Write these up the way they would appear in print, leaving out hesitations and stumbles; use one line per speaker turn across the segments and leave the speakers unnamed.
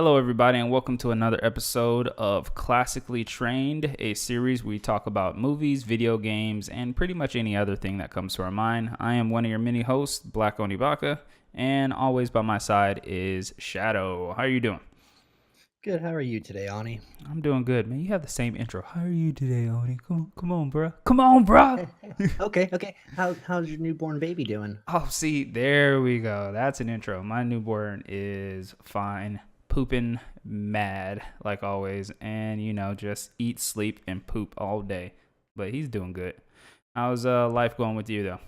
Hello, everybody, and welcome to another episode of Classically Trained, a series where we talk about movies, video games, and pretty much any other thing that comes to our mind. I am one of your mini hosts, Baka, and always by my side is Shadow. How are you doing?
Good. How are you today, Ani?
I'm doing good, man. You have the same intro. How are you today, Oni? Come on, bro. Come on, bro.
Okay. How's your newborn baby doing?
Oh, see, there we go. That's an intro. My newborn is fine, pooping mad like always, and just eat, sleep, and poop all day. But he's doing good. How's life going with you though?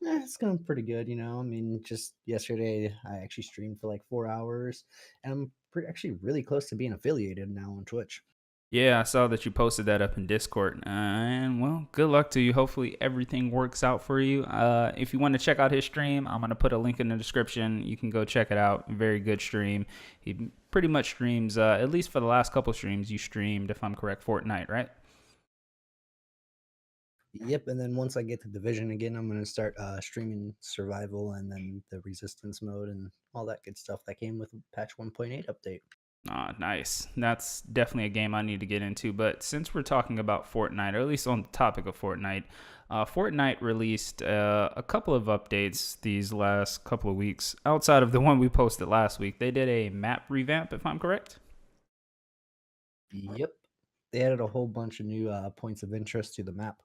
It's going pretty good. I mean, just yesterday I actually streamed for like 4 hours, and I'm actually really close to being affiliated now on Twitch.
Yeah, I saw that you posted that up in Discord. And well, good luck to you. Hopefully everything works out for you. If you want to check out his stream, I'm going to put a link in the description. You can go check it out. Very good stream. He pretty much streams, at least for the last couple streams, you streamed, if I'm correct, Fortnite, right?
Yep. And then once I get to Division again, I'm going to start streaming Survival and then the Resistance mode and all that good stuff that came with patch 1.8 update.
Oh, nice. That's definitely a game I need to get into. But since we're talking about Fortnite, or at least on the topic of Fortnite, Fortnite released a couple of updates these last couple of weeks. Outside of the one we posted last week, they did a map revamp, if I'm correct.
Yep. They added a whole bunch of new points of interest to the map.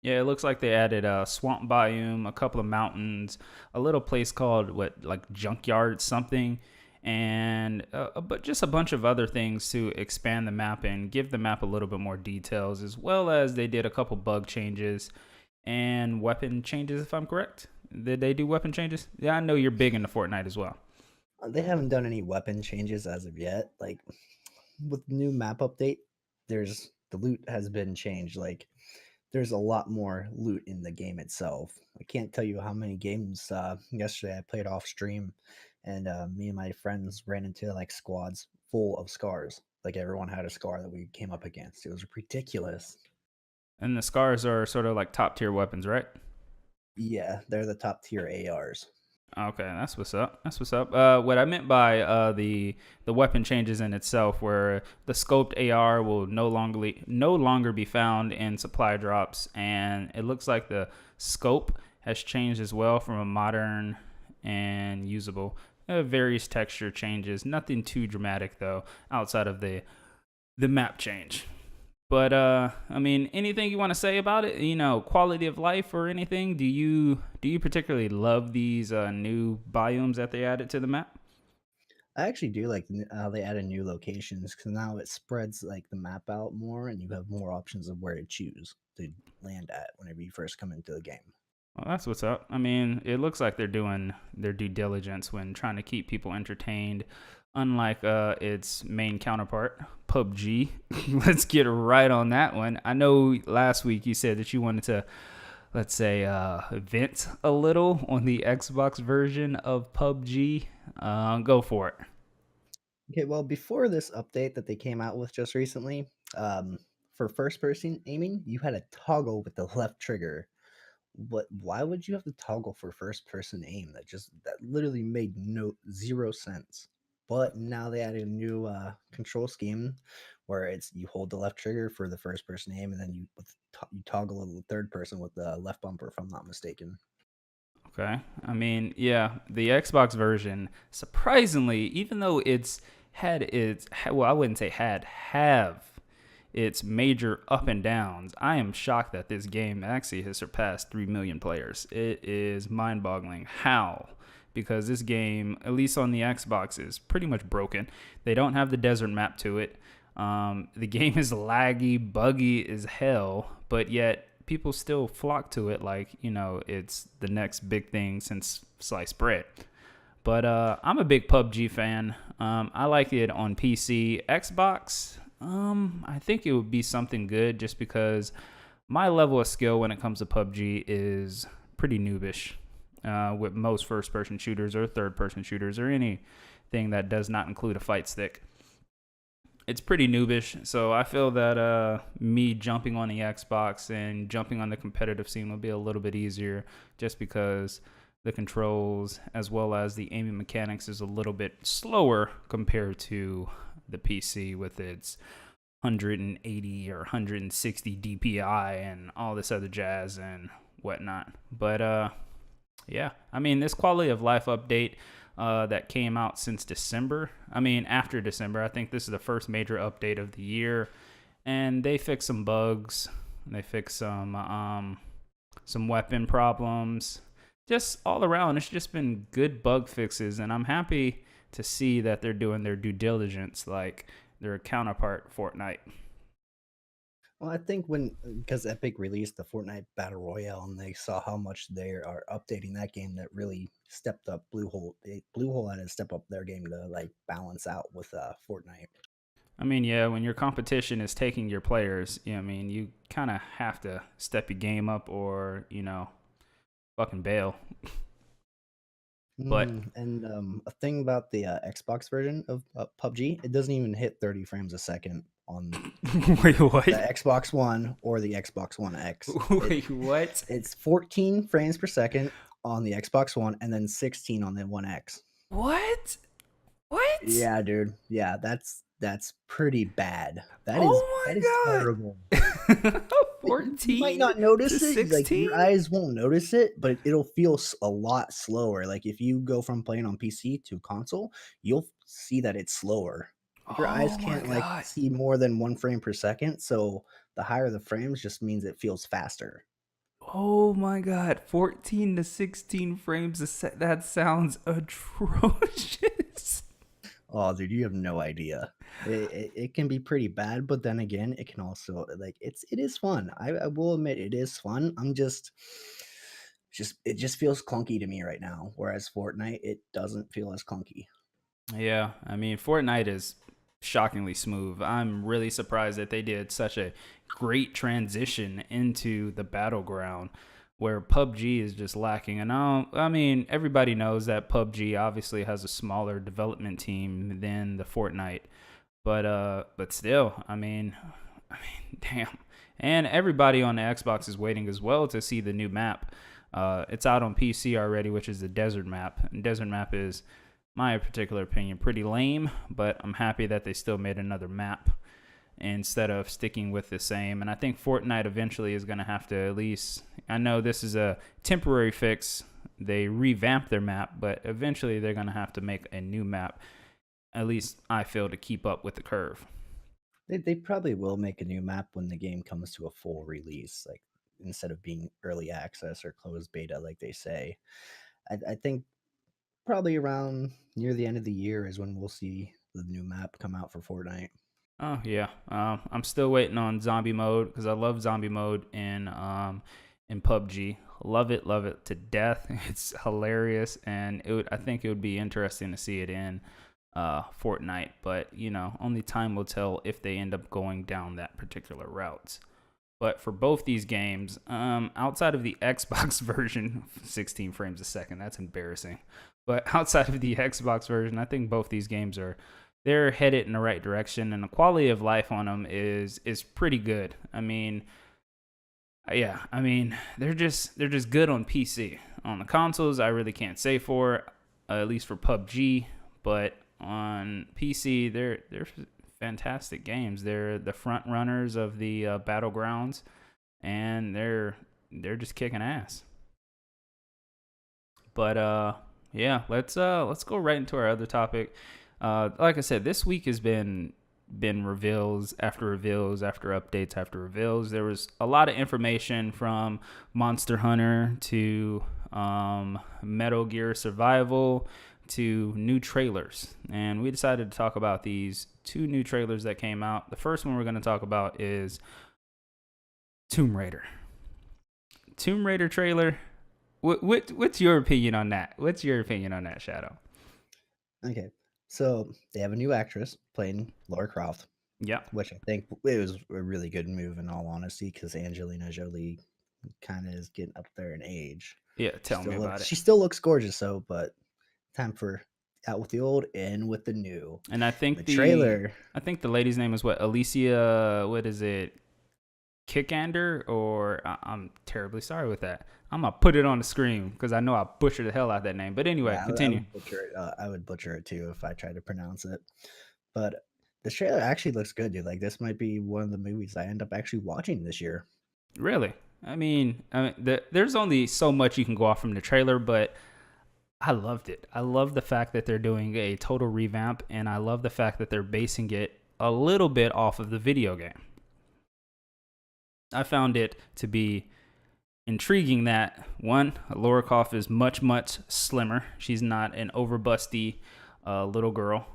Yeah, it looks like they added a swamp biome, a couple of mountains, a little place called like Junkyard something, and but just a bunch of other things to expand the map and give the map a little bit more details, as well as they did a couple bug changes and weapon changes, if I'm correct. Did they do weapon changes? Yeah, I know you're big into Fortnite as well.
They haven't done any weapon changes as of yet. Like with the new map update, there's the loot has been changed. Like there's a lot more loot in the game itself. I can't tell you how many games yesterday I played off stream, and me and my friends ran into like squads full of scars. Like everyone had a scar that we came up against. It was ridiculous.
And the scars are sort of like top tier weapons, right?
Yeah, they're the top tier ARs.
Okay, that's what's up. That's what's up. What I meant by the weapon changes in itself, where the scoped AR will no longer be found in supply drops, and it looks like the scope has changed as well from a modern and usable. Various texture changes, nothing too dramatic though, outside of the map change. But I mean, anything you want to say about it? Quality of life or anything? Do you particularly love these new biomes that they added to the map?
I actually do like how they added new locations because now it spreads like the map out more, and you have more options of where to choose to land at whenever you first come into the game.
Well, that's what's up. I mean, it looks like they're doing their due diligence when trying to keep people entertained. Unlike its main counterpart, PUBG. Let's get right on that one. I know last week you said that you wanted to, let's say, vent a little on the Xbox version of PUBG. Go for it.
Okay, well, before this update that they came out with just recently, for first person aiming, you had a toggle with the left trigger. But why would you have to toggle for first person aim? That literally made no zero sense. But now they added a new control scheme where it's you hold the left trigger for the first person aim, and then you toggle the third person with the left bumper, if I'm not mistaken.
Okay. I mean, yeah, the Xbox version, surprisingly, even though well, I wouldn't say have its major up and downs, I am shocked that this game actually has surpassed 3 million players. It is mind boggling how, because this game, at least on the Xbox, is pretty much broken. They don't have the desert map to it. The game is laggy, buggy as hell, but yet people still flock to it like, it's the next big thing since sliced bread. But I'm a big PUBG fan. I like it on PC. Xbox, I think it would be something good just because my level of skill when it comes to PUBG is pretty noobish. With most first-person shooters or third-person shooters or anything that does not include a fight stick. It's pretty noobish, so I feel that me jumping on the Xbox and jumping on the competitive scene will be a little bit easier just because the controls as well as the aiming mechanics is a little bit slower compared to the PC with its 180 or 160 DPI and all this other jazz and whatnot. But yeah, I mean, this quality of life update that came out since December. I mean, after December, I think this is the first major update of the year, and they fixed some bugs. They fixed some weapon problems. Just all around, it's just been good bug fixes, and I'm happy to see that they're doing their due diligence like their counterpart Fortnite.
Well, I think when because Epic released the Fortnite Battle Royale and they saw how much they are updating that game, that really stepped up Bluehole. Bluehole had to step up their game to like balance out with Fortnite.
I mean, yeah, when your competition is taking your players, I mean, you kind of have to step your game up or, fucking bail. But
And a thing about the Xbox version of PUBG, it doesn't even hit 30 frames a second on
wait,
either
what?
the Xbox One or the Xbox One X.
Wait, what?
It's 14 frames per second on the Xbox One and then 16 on the One X.
What? What?
Yeah, dude. Yeah, that's pretty bad. That is
Oh
terrible.
my god.
Like, you might
14
not
to
notice it. Like your
16?
eyes won't notice it, but it'll feel a lot slower. Like if you go from playing on PC to console, you'll see that it's slower. Like your eyes
Oh my
can't like
god.
see more than 1 frame per second. So the higher the frames just means it feels faster.
Oh my god. 14 to 16 frames a sec. That sounds atrocious.
Oh, dude, you have no idea. It can be pretty bad, but then again, it can also like it is fun. I will admit it is fun. I'm just it just feels clunky to me right now. Whereas Fortnite, it doesn't feel as clunky.
Yeah, I mean, Fortnite is shockingly smooth. I'm really surprised that they did such a great transition into the battleground where PUBG is just lacking. And I mean, everybody knows that PUBG obviously has a smaller development team than the Fortnite, but still, damn. And everybody on the Xbox is waiting as well to see the new map. It's out on PC already, which is the desert map. And desert map is, my particular opinion, pretty lame, but I'm happy that they still made another map instead of sticking with the same. And I think Fortnite eventually is going to have to at least, I know this is a temporary fix. They revamped their map, but eventually they're going to have to make a new map. At least I feel to keep up with the curve.
They probably will make a new map when the game comes to a full release, like instead of being early access or closed beta, like they say. I think probably around near the end of the year is when we'll see the new map come out for Fortnite.
Oh yeah, I'm still waiting on zombie mode because I love zombie mode in PUBG. Love it to death. It's hilarious, and I think it would be interesting to see it in Fortnite. But only time will tell if they end up going down that particular route. But for both these games, outside of the Xbox version, 16 frames a second, that's embarrassing. But outside of the Xbox version, I think both these games they're headed in the right direction, and the quality of life on them is pretty good. I mean, yeah, I mean they're just good on PC. On the consoles, I really can't say for at least for PUBG, but on PC, they're fantastic games. They're the front runners of the battlegrounds, and they're just kicking ass. But yeah, let's go right into our other topic. Like I said, this week has been reveals after reveals after updates after reveals. There was a lot of information from Monster Hunter to Metal Gear Survival to new trailers, and we decided to talk about these two new trailers that came out. The first one we're going to talk about is Tomb Raider. Tomb Raider trailer. What's your opinion on that? What's your opinion on that, Shadow?
Okay, so they have a new actress playing Lara Croft,
Yeah,
which I think it was a really good move in all honesty because Angelina Jolie kind of is getting up there in age.
yeah. Tell me about it.
She still looks gorgeous though, but time for out with the old, in with the new.
And I
The
think
trailer,
the lady's name is what? Alicia. What is it? Kickander, or I'm terribly sorry with that. I'm gonna put it on the screen because I know I butchered the hell out of that name. But anyway,
Yeah, I
continue.
would butcher it. I would butcher it too if I tried to pronounce it. But the trailer actually looks good, dude. Like this might be one of the movies I end up actually watching this year.
Really, there's only so much you can go off from the trailer, but I loved it. I love the fact that they're doing a total revamp, and I love the fact that they're basing it a little bit off of the video game. I found it to be intriguing that one, Laura Croft is much, much slimmer. She's not an overbusty little girl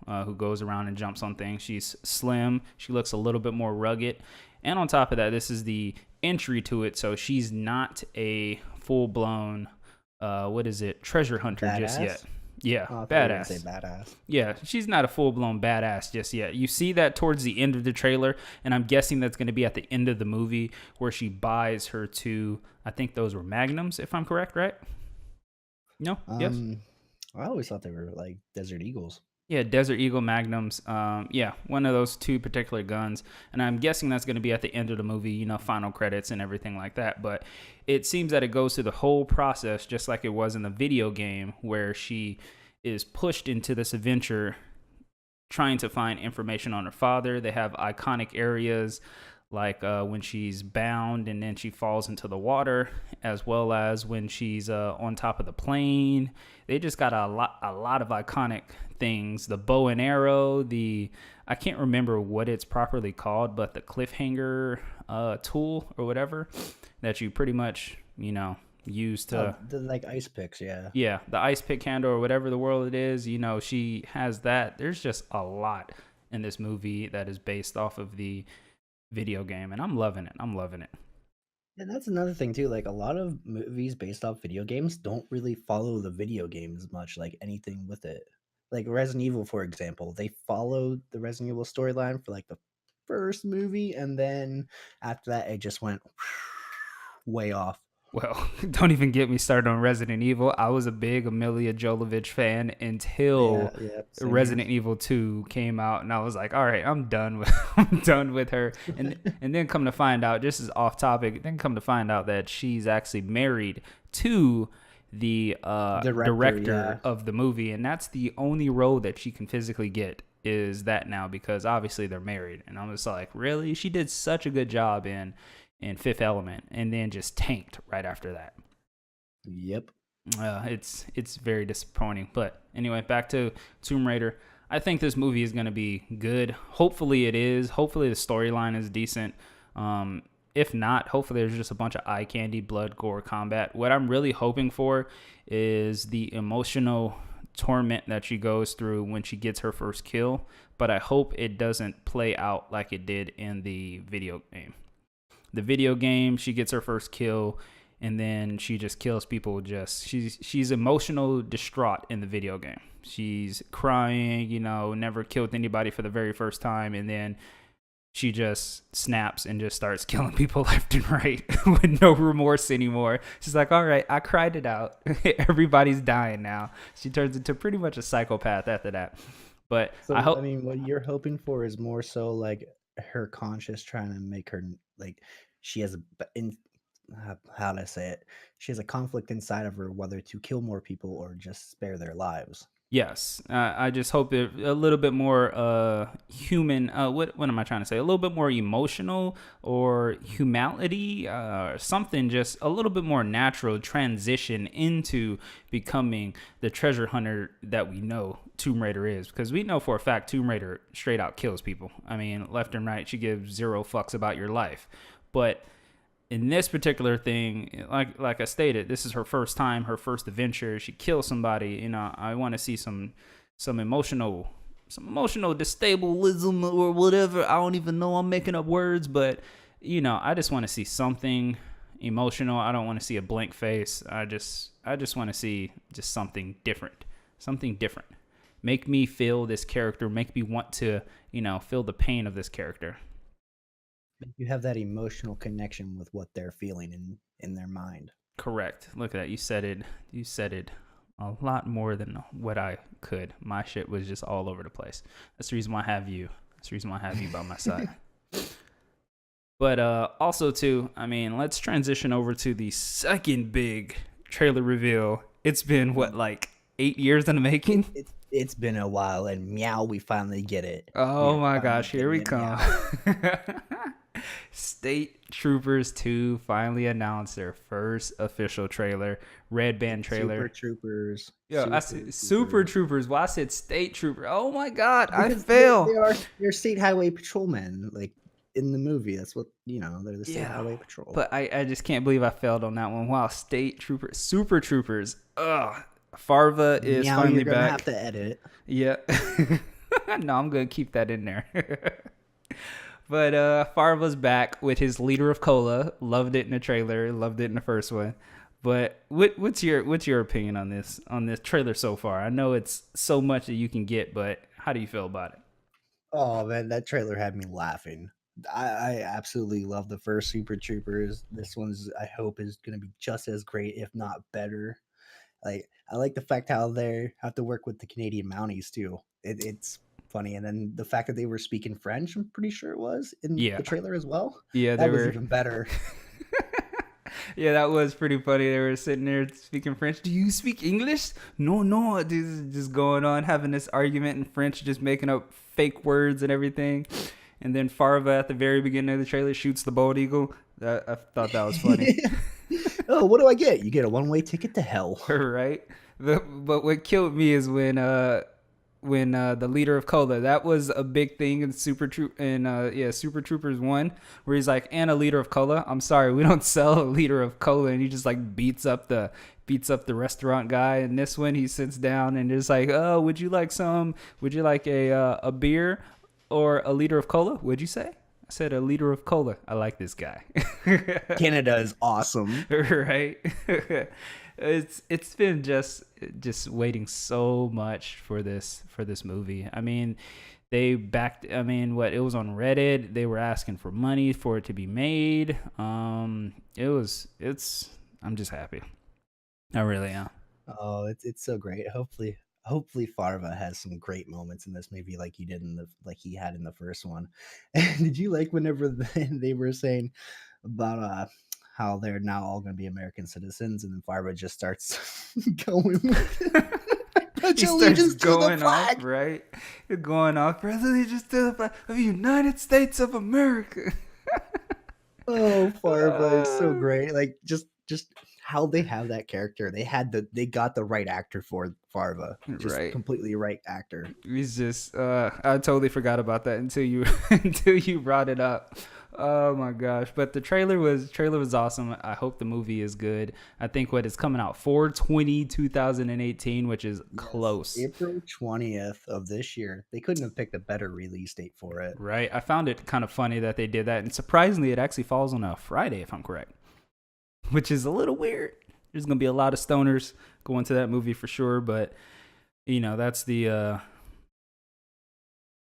who goes around and jumps on things. She's slim. She looks a little bit more rugged. And on top of that, this is the entry to it. So she's not a full blown, treasure hunter just yet.
Badass.
Yeah,
Oh, I thought you were gonna say
badass.
badass.
Yeah, she's not a full blown badass just yet. You see that towards the end of the trailer, and I'm guessing that's going to be at the end of the movie where she buys her two. I think those were magnums, if I'm correct, right? No? Yes?
I always thought they were like Desert Eagles.
Yeah, Desert Eagle magnums. Yeah, one of those two particular guns. And I'm guessing that's going to be at the end of the movie, final credits and everything like that. But it seems that it goes through the whole process just like it was in the video game where she is pushed into this adventure trying to find information on her father. They have iconic areas like when she's bound and then she falls into the water, as well as when she's on top of the plane. They just got a lot of iconic things. The bow and arrow, I can't remember what it's properly called, but the cliffhanger tool or whatever that you pretty much use to
The like ice picks, yeah.
yeah, the ice pick handle or whatever the world it is. She has that. There's just a lot in this movie that is based off of the video game, and I'm loving it. I'm loving it.
And that's another thing too. Like a lot of movies based off video games don't really follow the video games much, like anything with it. Like Resident Evil, for example, they followed the Resident Evil storyline for like the first movie, and then after that, it just went way off.
Well, don't even get me started on Resident Evil. I was a big Emilia Jovovich fan until
Yeah, same here.
Resident Evil 2 came out, and I was like, all right, I'm done with I'm done with her. And then come to find out, just as off topic, then come to find out that she's actually married to the director
Yeah.
of the movie, and that's the only role that she can physically get is that now because obviously they're married. And I'm just like, really? She did such a good job in Fifth Element, and then just tanked right after that.
Yep.
It's very disappointing. But anyway, back to Tomb Raider. I think this movie is going to be good. Hopefully it is. Hopefully the storyline is decent. If not, hopefully there's just a bunch of eye candy, blood, gore, combat. What I'm really hoping for is the emotional torment that she goes through when she gets her first kill. But I hope it doesn't play out like it did in the video game. The video game, she gets her first kill and then she just kills people. She's emotional distraught in the video game. She's crying, never killed anybody for the very first time, and then she just snaps and just starts killing people left and right with no remorse anymore. She's like, all right, I cried it out. Everybody's dying now. She turns into pretty much a psychopath after that. But
So
I hope,
I mean, what you're hoping for is more so like her conscious trying to make her like she has how to say it. She has a conflict inside of her whether to kill more people or just spare their lives.
yes, I just hope it a little bit more human. What am I trying to say? A little bit more emotional or humanity, something just a little bit more natural transition into becoming the treasure hunter that we know Tomb Raider is. Because we know for a fact Tomb Raider straight out kills people. I mean, left and right, she gives zero fucks about your life. But in this particular thing, like I stated, this is her first time, her first adventure. She kills somebody. I want to see some emotional destabilism or whatever. I don't even know. I'm making up words, but I just want to see something emotional. I don't want to see a blank face. I just want to see just something different. Something different. Make me feel this character. Make me want to feel the pain of this character.
You have that emotional connection with what they're feeling in their mind.
Correct. Look at that. You said it a lot more than what I could. My shit was just all over the place. That's the reason why I have you. That's the reason why I have you by my side. But also too, I mean, let's transition over to the second big trailer reveal. It's been what,
Mm,
like 8 years in the making?
it's been a while, and meow, we finally get it. We
Oh
are
my
finally
gosh, here
getting
we
it,
come.
meow.
State Troopers 2 finally announced their first official trailer, red band
Super
trailer.
Troopers,
Yo, I
Super
said Super
Troopers.
Troopers. Well, I said State Trooper. Oh my god, I
Because they
fail.
are they're state highway patrolmen, like in the movie. That's what they're the state
Yeah,
highway patrol.
but I just can't believe I failed on that one. Wow, State Troopers, Super Troopers. Ugh. Farva is
Meow,
finally
you're gonna have
back.
to edit.
Yeah. No, I'm gonna keep that in there. But Farva's back with his leader of cola. Loved it in the trailer. Loved it in the first one. But what's your opinion on this trailer so far? I know it's so much that you can get, but how do you feel about it?
Oh man, that trailer had me laughing. I absolutely love the first Super Troopers. This one's, I hope, is gonna be just as great, if not better. Like, I like the fact how they have to work with the Canadian Mounties too. It's funny, and then the fact that they were speaking French, I'm pretty sure it was in
Yeah,
the trailer as well.
yeah, they
That was
were.
even better.
Yeah, that was pretty funny. They were sitting there speaking French. Do you speak English? No, no. This is just going on, having this argument in French, just making up fake words and everything. And then Farva at the very beginning of the trailer shoots the bald eagle. I thought that was funny.
Oh, what do I get? You get a one-way ticket to hell.
Right? But what killed me is when the leader of Cola, that was a big thing in Super Troopers 1, where he's like, and a liter of cola. I'm sorry, we don't sell a liter of cola. And he just like beats up the restaurant guy. And this one, he sits down and is like, oh, would you like a beer or a liter of cola? What'd you say? I said a liter of cola. I like this guy.
Canada is awesome.
Right. It's been just waiting so much for this movie. I mean, they backed. I mean, what, it was on Reddit. They were asking for money for it to be made. It's. I'm just happy. I really am.
Oh, it's so great. Hopefully Farva has some great moments in this movie, like he had in the first one. And did you like whenever they were saying about how they're now all going to be American citizens, and then Farva just starts going with it. Pledge
He starts
allegiance to the
going off,
flag.
right? Going off. President just to the flag of the United States of America.
Oh, Farva is so
Uh,
great. Like just how they have that character. They got the right actor for Farva. Just
right.
completely right actor.
He's just I totally forgot about that until you until you brought it up. Oh my gosh. But the trailer was awesome. I hope the movie is good. I think what is coming out 4/20/2018, which is
Yes,
close.
April 20th of this year. They couldn't have picked a better release date for it.
Right? I found it kind of funny that they did that, and surprisingly it actually falls on a Friday if I'm correct, which is a little weird. There's going to be a lot of stoners going to that movie for sure, but that's the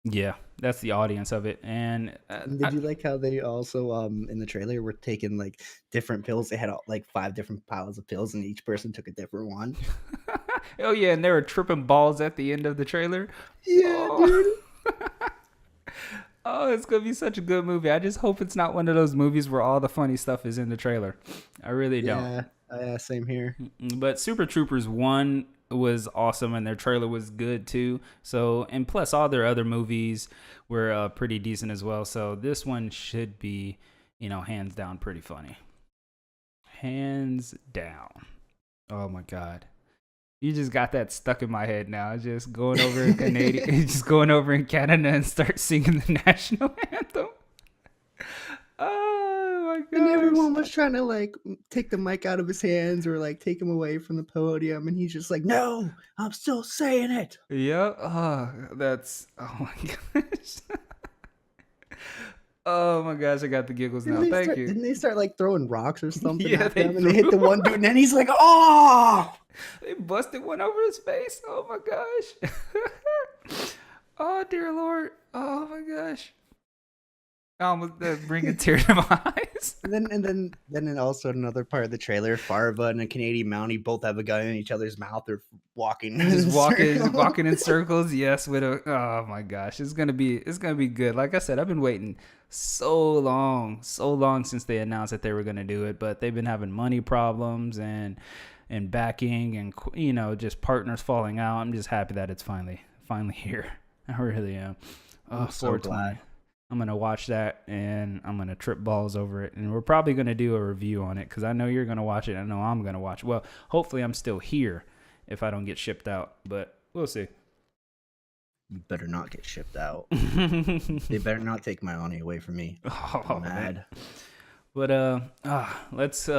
yeah, that's the audience of it. And
And did you like how they also in the trailer were taking like different pills? They had like five different piles of pills, and each person took a different one.
oh yeah, and they were tripping balls at the end of the trailer.
Yeah,
Oh,
dude.
oh, it's gonna be such a good movie. I just hope it's not one of those movies where all the funny stuff is in the trailer. I really don't.
Yeah, same here.
But Super Troopers 1 was awesome, and their trailer was good too. So, and plus all their other movies were pretty decent as well. So this one should be, hands down, pretty funny. Hands down. Oh my god. You just got that stuck in my head now. Just going over in Canadian, just going over in Canada and start singing the national anthem. Oh my
And
gosh.
everyone was trying to like take the mic out of his hands or like take him away from the podium, and he's just like, "No, I'm still saying it."
Yep. Oh, oh my gosh. Oh my gosh, I got the giggles now. Thank you.
Didn't they start like throwing rocks or something
Yeah,
at
they
them, and they hit the one dude, and then he's like, "Oh!"
they busted one over his face. Oh my gosh. Oh dear Lord. Oh my gosh. I almost bring a tear to my eyes.
And then also another part of the trailer, Farva and a Canadian Mountie both have a gun in each other's mouth. They're walking in
Just
a circle.
walking in circles. Yes, with a oh my gosh, it's gonna be good. Like I said, I've been waiting so long since they announced that they were gonna do it, but they've been having money problems and backing and just partners falling out. I'm just happy that it's finally here. I really am. Oh,
I'm so
420.
glad.
I'm gonna watch that and I'm gonna trip balls over it, and we're probably gonna do a review on it because I know you're gonna watch it. I know I'm gonna watch it. Well, hopefully I'm still here if I don't get shipped out, but we'll see.
You better not get shipped out.
Oh,
They better not take my money away from me. I'm
man.
mad.
But let's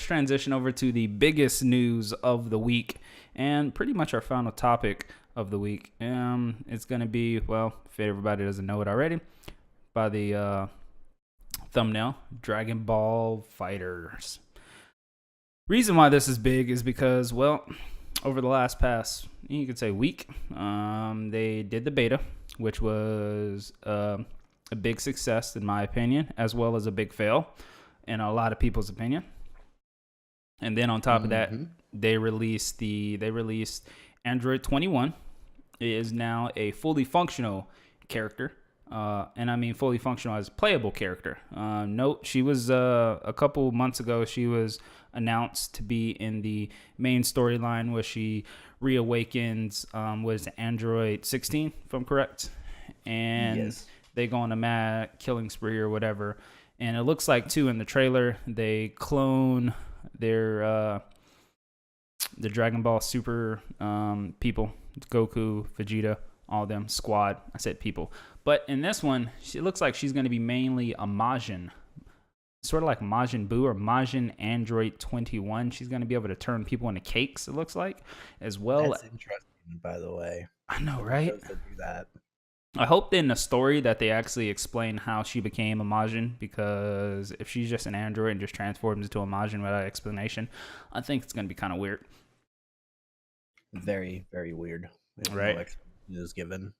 transition over to the biggest news of the week and pretty much our final topic of the week. It's gonna be, well, if everybody doesn't know it already, by the thumbnail, Dragon Ball Fighters. Reason why this is big is because, well, over the last past, you could say week, they did the beta, which was a big success in my opinion, as well as a big fail in a lot of people's opinion. And then on top of that, they released Android 21. It is now a fully functional character. And I mean fully functional as a playable character. Note, she was a couple months ago, she was announced to be in the main storyline where she reawakens, was Android 16, if I'm correct. And
Yes.
they go on a mad killing spree or whatever. And it looks like, too, in the trailer, they clone their the Dragon Ball Super people, Goku, Vegeta, all of them, squad. I said people. But in this one, it looks like she's going to be mainly a Majin. Sort of like Majin Buu or Majin Android 21. She's going to be able to turn people into cakes, it looks like, as well.
That's interesting, by the way.
I know, right?
Does it do that?
I hope in the story that they actually explain how she became a Majin, because if she's just an android and just transforms into a Majin without explanation, I think it's going to be kind of weird.
Very, very weird.
Right.
No explanation is given.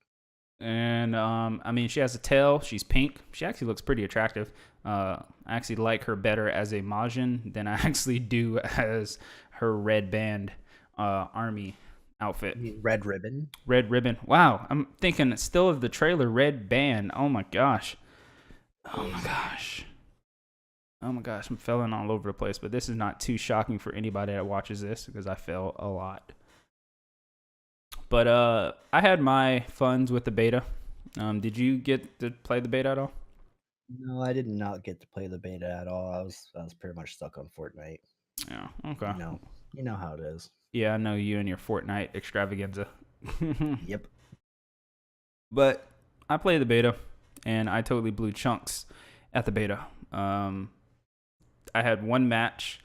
And I mean, she has a tail. She's pink. She actually looks pretty attractive. I actually like her better as a Majin than I actually do as her red band army outfit.
You mean Red Ribbon?
Red ribbon. Wow, I'm thinking still of the trailer. Red band. Oh my gosh. Oh my gosh. Oh my gosh. I'm failing all over the place, but this is not too shocking for anybody that watches this because I fail a lot. But I had my funs with the beta. Did you get to play the beta at all?
No, I did not get to play the beta at all. I was pretty much stuck on Fortnite.
Yeah. Okay.
You know how it is.
Yeah, I know you and your Fortnite extravaganza.
Yep.
But I played the beta, and I totally blew chunks at the beta. I had one match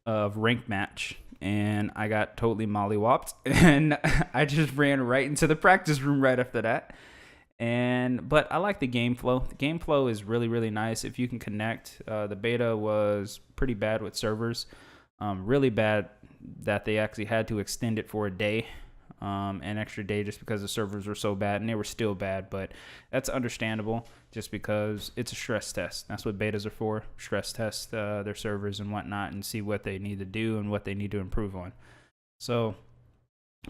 of ranked match, and I got totally mollywopped, and I just ran right into the practice room right after that. But I like the game flow. The game flow is really, really nice if you can connect. The beta was pretty bad with servers, really bad that they actually had to extend it for a day, an extra day, just because the servers were so bad, and they were still bad. But that's understandable, just because it's a stress test. That's what betas are for: stress test their servers and whatnot, and see what they need to do and what they need to improve on. So,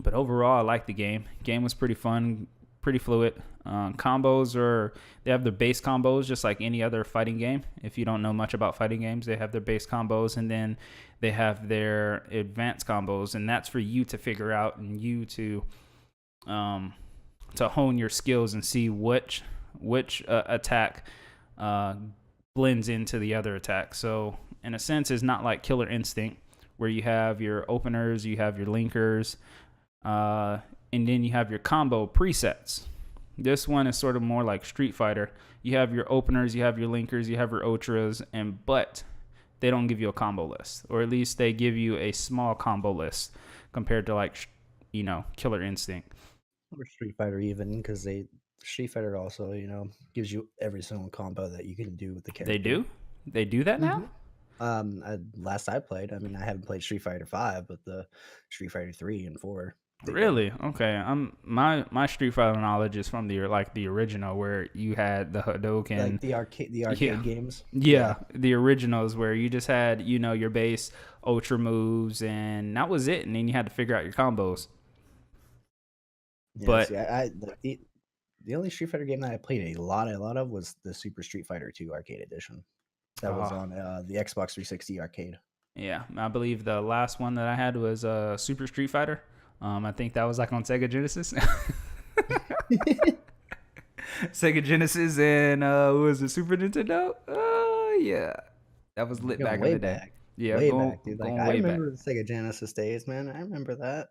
but overall, I like the game. Game was pretty fun, pretty fluid. They have their base combos just like any other fighting game. If you don't know much about fighting games, they have their base combos, and then they have their advanced combos, and that's for you to figure out and you to hone your skills and see which attack blends into the other attack. So in a sense, it's not like Killer Instinct, where you have your openers, you have your linkers, and then you have your combo presets. This one is sort of more like Street Fighter. You have your openers, you have your linkers, you have your ultras, but they don't give you a combo list, or at least they give you a small combo list compared to Killer Instinct.
Or Street Fighter even, because Street Fighter also, gives you every single combo that you can do with the character.
They do? They do that now?
Last I played, I mean, I haven't played Street Fighter 5, but the Street Fighter 3 and 4. They did.
Really? Okay. My Street Fighter knowledge is from the original where you had the
Like
Hadouken.
the
Yeah.
arcade games.
Yeah,
Yeah.
the originals where you just had, your base ultra moves and that was it, and then you had to figure out your combos.
Yeah,
But
see, the only Street Fighter game that I played a lot of was the Super Street Fighter 2 Arcade Edition. That was
uh
on the Xbox 360 arcade.
yeah, I believe the last one that I had was Super Street Fighter. I think that was like on Sega Genesis. Sega Genesis and what was it, Super Nintendo? Oh yeah. That was lit
Going
back in
way
the day.
back,
Yeah,
way
going
back, dude. Like
going
I
way back.
remember the Sega Genesis days, man. I remember that.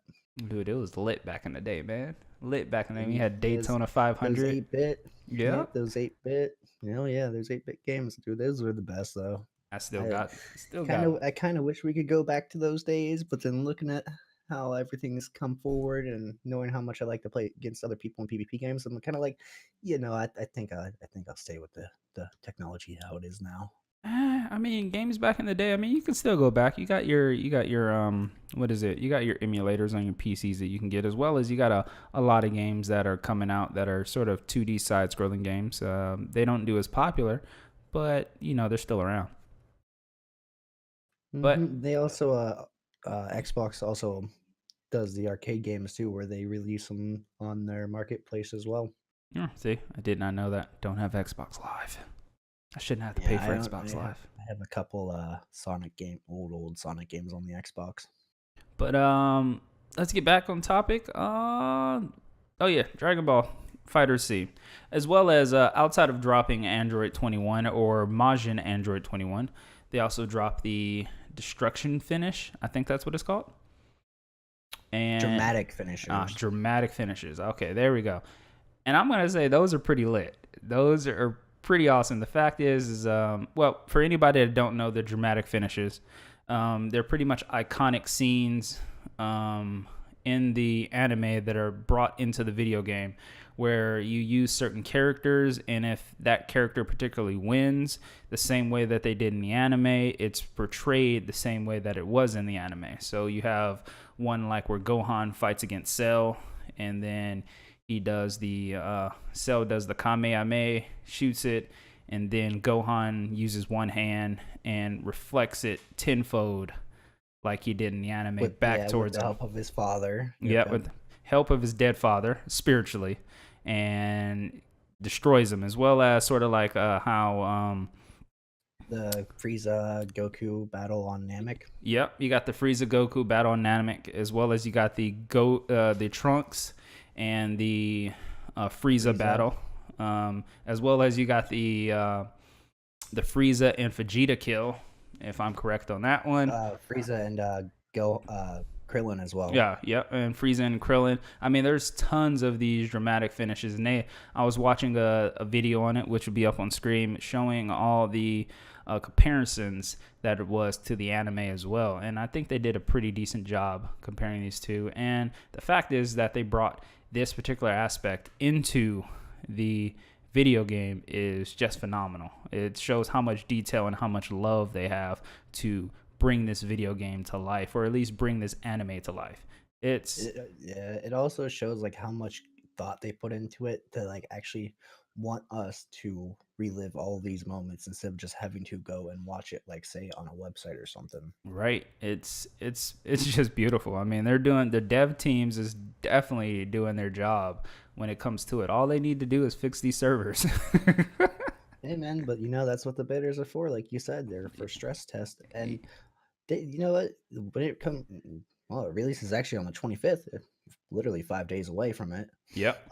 Dude, it was lit back in the day, man. Lit back in the day. We
And
had
those
Daytona
those
500.
8-bit,
Yeah.
yep, those 8-bit. Yeah, those 8-bit games, dude. Those were the best though.
I still
I
got them.
I kind of wish we could go back to those days, but then looking at how everything's come forward and knowing how much I like to play against other people in PvP games, I'm kind of like, I think I'll stay with the technology how it is now.
I mean, games back in the day. I mean, you can still go back. You got your what is it? You got your emulators on your PCs that you can get, as well as you got a lot of games that are coming out that are sort of 2D side-scrolling games. They don't do as popular, but they're still around. But
They also Xbox also does the arcade games too, where they release them on their marketplace as well.
see, I did not know that. Don't have Xbox Live. I shouldn't have to pay
Yeah,
for Xbox Live.
I have a couple old Sonic games on the Xbox.
But let's get back on topic. Oh yeah, Dragon Ball Fighter C, as well as outside of dropping Android 21 or Majin Android 21, they also dropped the Destruction Finish. I think that's what it's called. And
Dramatic finishers.
dramatic finishes. Okay, there we go. And I'm gonna say those are pretty lit. Those are pretty awesome. The fact is well, for anybody that don't know the dramatic finishes, they're pretty much iconic scenes in the anime that are brought into the video game, where you use certain characters, and if that character particularly wins the same way that they did in the anime, it's portrayed the same way that it was in the anime. So you have one like where Gohan fights against Cell, and then he does Cell does the Kamehameha, shoots it, and then Gohan uses one hand and reflects it tenfold like he did in the anime back towards
with the
him.
help of his father.
Yeah, with the help of his dead father spiritually, and destroys him, as well as sort of like how
the Frieza Goku battle on Namek.
yep, you got the Frieza Goku battle on Namek, as well as you got the Trunks and the Frieza battle, as well as you got the Frieza and Vegeta kill, if I'm correct on that one.
Frieza and Krillin as well.
Yeah, and Frieza and Krillin. I mean, there's tons of these dramatic finishes, and I was watching a video on it, which would be up on screen, showing all the comparisons that it was to the anime as well. And I think they did a pretty decent job comparing these two. And the fact is that they brought this particular aspect into the video game is just phenomenal. It shows how much detail and how much love they have to bring this video game to life, or at least bring this anime to life.
It also shows like how much thought they put into it to like actually want us to relive all these moments instead of just having to go and watch it, like say on a website or something.
Right. It's just beautiful. I mean, the dev teams is definitely doing their job when it comes to it. All they need to do is fix these servers.
Hey man, but that's what the betas are for. Like you said, they're for stress test. And you know what? When it comes, well, it releases actually on the 25th, literally 5 days away from it.
Yep.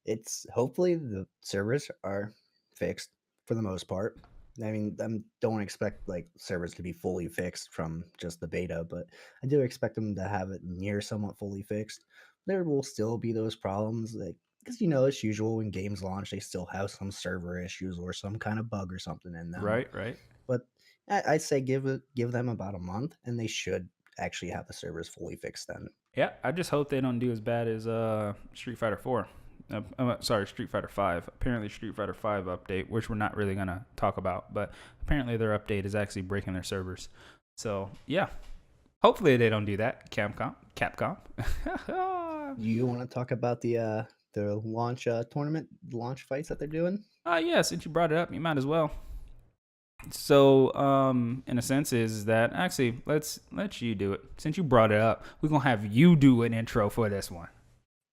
It's hopefully the servers are fixed for the most part. I mean, I don't expect like servers to be fully fixed from just the beta, but I do expect them to have it near somewhat fully fixed. There will still be those problems, like because it's usual when games launch, they still have some server issues or some kind of bug or something in them.
Right.
But I'd say give them about a month, and they should actually have the servers fully fixed then.
Yeah, I just hope they don't do as bad as Street Fighter 4. Sorry, Street Fighter 5. Apparently, Street Fighter 5 update, which we're not really going to talk about, but apparently their update is actually breaking their servers. So, yeah. Hopefully they don't do that. Capcom.
You want to talk about the launch tournament launch fights that they're doing?
Yeah, since you brought it up, you might as well. So, in a sense, is that actually let's you do it. Since you brought it up, we're gonna have you do an intro for this one.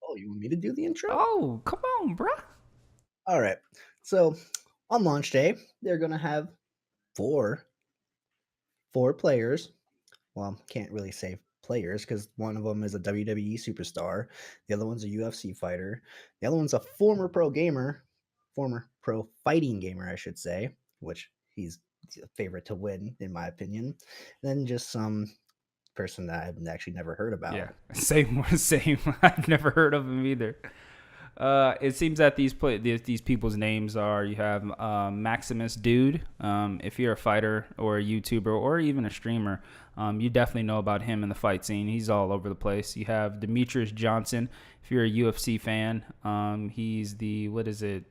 Oh, you want me to do the intro?
Oh, come on, bruh.
All right. So on launch day, they're gonna have four players. Well, can't really say players because one of them is a WWE superstar, the other one's a UFC fighter, the other one's a former pro gamer, former pro fighting gamer, I should say, which he's a favorite to win in my opinion. And then just some person that I've actually never heard about.
Yeah, same. I've never heard of him either. It seems that these people's names are you have Maximus Dude. If you're a fighter or a YouTuber or even a streamer, you definitely know about him in the fight scene. He's all over the place. You have Demetrius Johnson. If you're a UFC fan, he's the what is it?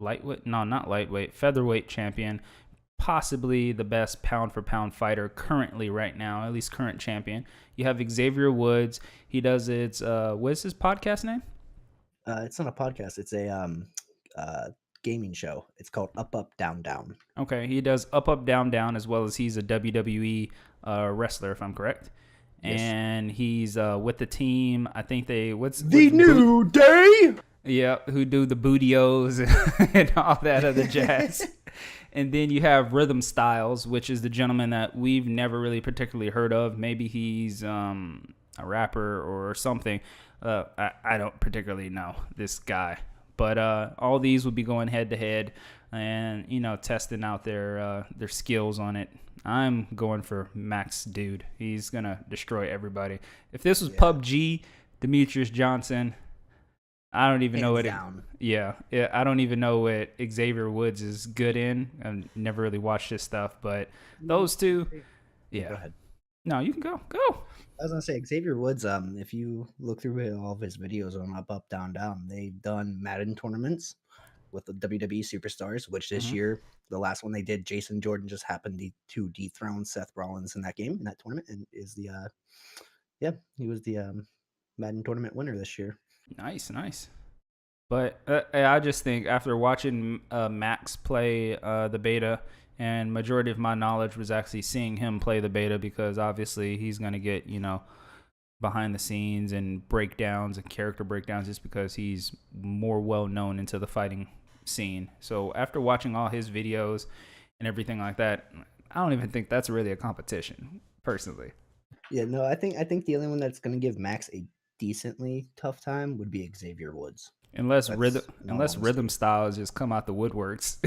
Lightweight? No, not lightweight. Featherweight champion. Possibly the best pound for pound fighter currently right now, at least current champion. You have Xavier Woods. He does what's his podcast name?
It's not a podcast. It's a gaming show. It's called Up Up Down Down.
Okay, he does up down down as well as he's a WWE wrestler if I'm correct.
Yes.
And he's with the team. I think what's
New Day.
Yeah, who do the bootios and all that other jazz. And then you have Rhythm Styles, which is the gentleman that we've never really particularly heard of. Maybe he's a rapper or something. I don't particularly know this guy. But all these will be going head to head and, testing out their skills on it. I'm going for Max Dude. He's going to destroy everybody. If this was PUBG, Demetrius Johnson, I don't even know what I don't even know what Xavier Woods is good in. I've never really watched his stuff, but those two, yeah.
Go ahead.
No, you can go.
I was gonna say Xavier Woods. If you look through all of his videos on Up Up Down Down, they've done Madden tournaments with the WWE superstars. Which this year, the last one they did, Jason Jordan just happened to dethrone Seth Rollins in that game in that tournament, and is the he was the Madden tournament winner this year.
Nice. But I just think after watching Max play the beta, and majority of my knowledge was actually seeing him play the beta because obviously he's going to get, behind the scenes and breakdowns and character breakdowns just because he's more well known into the fighting scene. So after watching all his videos and everything like that, I don't even think that's really a competition, personally.
Yeah, no, I think the only one that's going to give Max a decently tough time would be Xavier Woods.
Unless Rhythm Styles just come out the woodworks.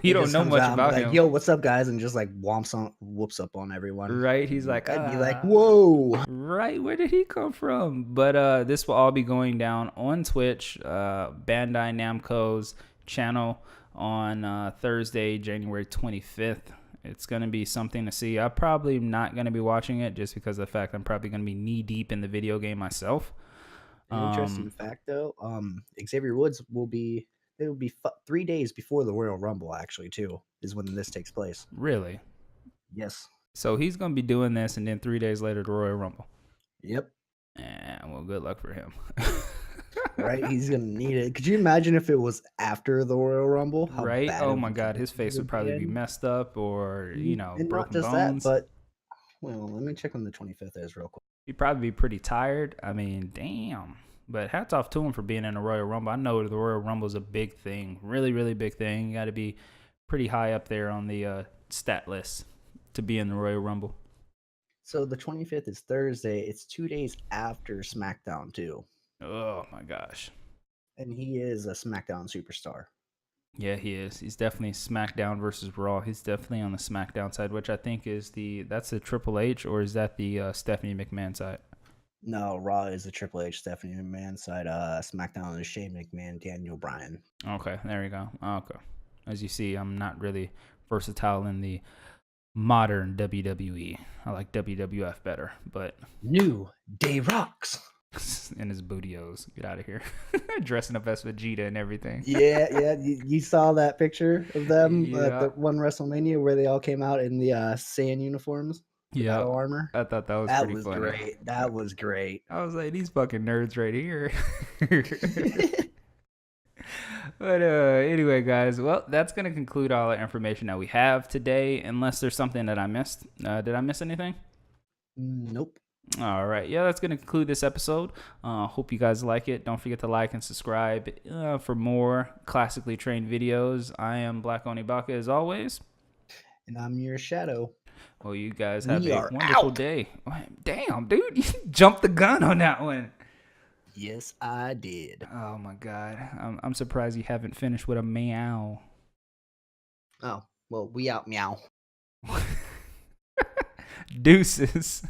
We don't know much about him.
Yo, what's up, guys? And just like whoops up on everyone.
Right. He's like,
I'd be like, whoa.
Right. Where did he come from? But this will all be going down on Twitch, Bandai Namco's channel on Thursday, January 25th. It's going to be something to see. I'm probably not going to be watching it just because of the fact I'm probably going to be knee deep in the video game myself.
An interesting fact, though, Xavier Woods will be 3 days before the Royal Rumble, actually, too, is when this takes place.
Really?
Yes.
So he's going to be doing this, and then 3 days later, the Royal Rumble.
Yep.
Well, good luck for him.
Right? He's going to need it. Could you imagine if it was after the Royal Rumble?
Right? Oh, my God. His face would probably be messed up or,
and
broken
not just
bones.
that, but, well, let me check when the 25th is real quick.
He'd probably be pretty tired. I mean, damn. But hats off to him for being in the Royal Rumble. I know the Royal Rumble is a big thing. Really, really big thing. You got to be pretty high up there on the stat list to be in the Royal Rumble.
So the 25th is Thursday. It's 2 days after SmackDown, too.
Oh, my gosh.
And he is a SmackDown superstar.
Yeah, he is. He's definitely SmackDown versus Raw. He's definitely on the SmackDown side, which I think is that's the Triple H, or is that the Stephanie McMahon side?
No, Raw is the Triple H, Stephanie McMahon side. SmackDown is Shane McMahon, Daniel Bryan.
Okay, there you go. Okay. As you see, I'm not really versatile in the modern WWE. I like WWF better, but
New Day rocks.
And his bootios. Get out of here. Dressing up as Vegeta and everything.
Yeah. You saw that picture of them at the one WrestleMania where they all came out in the Saiyan uniforms? the
Yeah,
battle armor.
I thought that was
That
pretty
was
funny.
great. That was great.
I was like, these fucking nerds right here. But anyway, guys, well, that's gonna conclude all the information that we have today. Unless there's something that I missed. Did I miss anything?
Nope.
All right, yeah, that's gonna conclude this episode. Hope you guys like it. Don't forget to like and subscribe for more classically trained videos. I am Black Oni Baka as always.
And I'm your shadow.
Well, you guys have
We
a
are
wonderful
out.
day. Damn, dude, you jumped the gun on that one.
Yes, I did.
Oh my god, I'm surprised you haven't finished with a meow.
Oh, well, we out, meow.
Deuces.